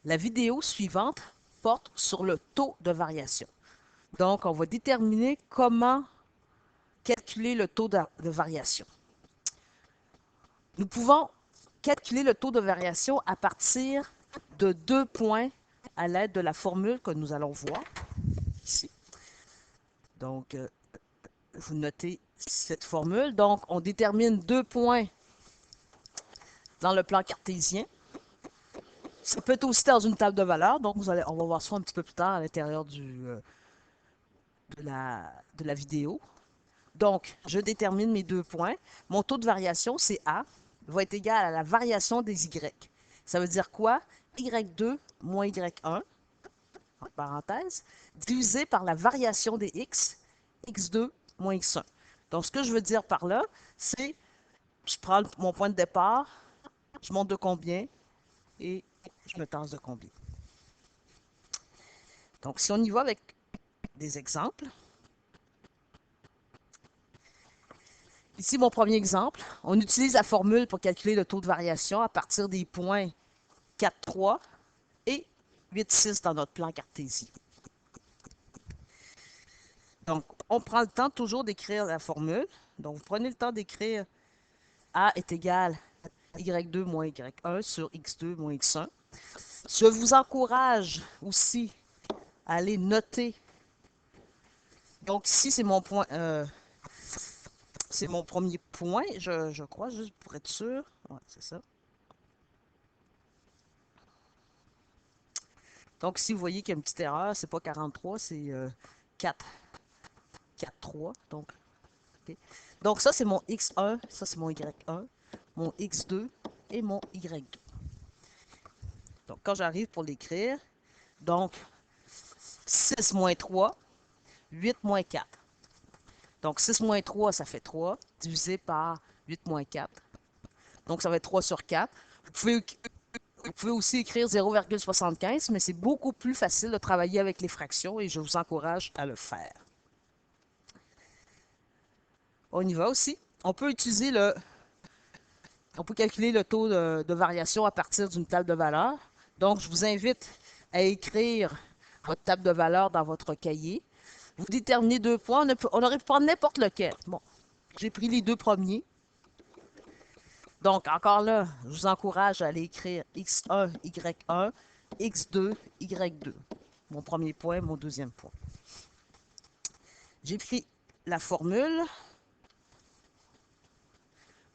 La vidéo suivante porte sur le taux de variation. Donc, on va déterminer comment calculer le taux de variation. Nous pouvons calculer le taux de variation à partir de 2 points à l'aide de la formule que nous allons voir ici. Donc, vous notez cette formule. Donc, on détermine 2 points dans le plan cartésien. Ça peut être aussi dans une table de valeurs. Donc, on va voir ça un petit peu plus tard à l'intérieur de la vidéo. Donc, je détermine mes 2 points. Mon taux de variation, c'est A, va être égal à la variation des Y. Ça veut dire quoi? Y2 moins Y1, en parenthèse, divisé par la variation des X, X2 moins X1. Donc, ce que je veux dire par là, c'est, je prends mon point de départ, je monte de combien et je me tasse de combien. Donc, si on y va avec des exemples, ici, mon premier exemple, on utilise la formule pour calculer le taux de variation à partir des points 4, 3 et 8, 6 dans notre plan cartésien. Donc, on prend le temps toujours d'écrire la formule. Donc, vous prenez le temps d'écrire A est égal à Y2 moins Y1 sur X2 moins X1. Je vous encourage aussi à aller noter. Donc, ici, c'est mon point, c'est mon premier point, je crois, juste pour être sûr. Ouais, c'est ça. Donc, si vous voyez qu'il y a une petite erreur, c'est pas 43, c'est 4, 4, 3. Donc, okay. Donc, ça, c'est mon X1, ça, c'est mon Y1, mon X2 et mon Y2. Donc, quand j'arrive pour l'écrire, donc, 6 moins 3, 8 moins 4. Donc, 6 moins 3, ça fait 3, divisé par 8 moins 4. Donc, ça va être 3 sur 4. Vous pouvez aussi écrire 0,75, mais c'est beaucoup plus facile de travailler avec les fractions et je vous encourage à le faire. On y va aussi. On peut utiliser on peut calculer le taux de variation à partir d'une table de valeurs. Donc, je vous invite à écrire votre table de valeurs dans votre cahier. Vous déterminez 2 points. On aurait pu prendre n'importe lequel. Bon, j'ai pris les 2 premiers. Donc, encore là, je vous encourage à aller écrire X1, Y1, X2, Y2. Mon premier point, mon deuxième point. J'ai pris la formule.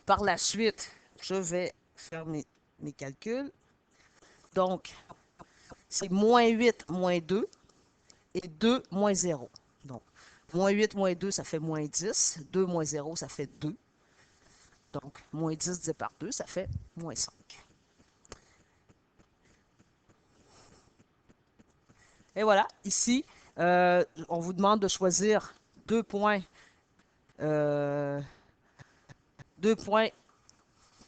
Par la suite, je vais faire mes calculs. Donc, c'est moins 8, moins 2 et 2, moins 0. Donc, moins 8, moins 2, ça fait moins 10. 2 moins 0, ça fait 2. Donc, moins 10 divisé par 2, ça fait moins 5. Et voilà, ici, on vous demande de choisir 2 points, euh, 2 points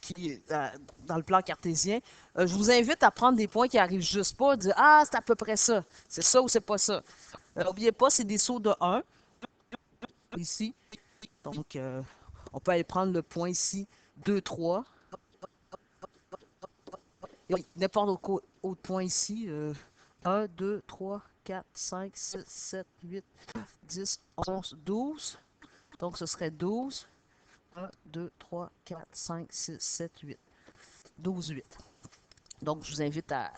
qui, dans le plan cartésien. Je vous invite à prendre des points qui arrivent juste pas, dire ah, c'est à peu près ça. C'est ça ou c'est pas ça. N'oubliez pas, c'est des sauts de 1 ici. Donc, on peut aller prendre le point ici, 2, 3. Et n'importe autre point ici. 1, 2, 3, 4, 5, 6, 7, 8, 10, 11, 12. Donc, ce serait 12. 1, 2, 3, 4, 5, 6, 7, 8. 12, 8. Donc, je vous invite à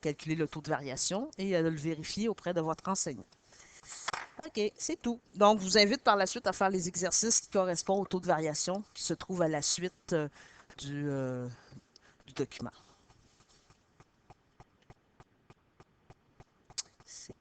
calculer le taux de variation et à le vérifier auprès de votre enseignant. OK, c'est tout. Donc, je vous invite par la suite à faire les exercices qui correspondent au taux de variation qui se trouve à la suite du document. C'est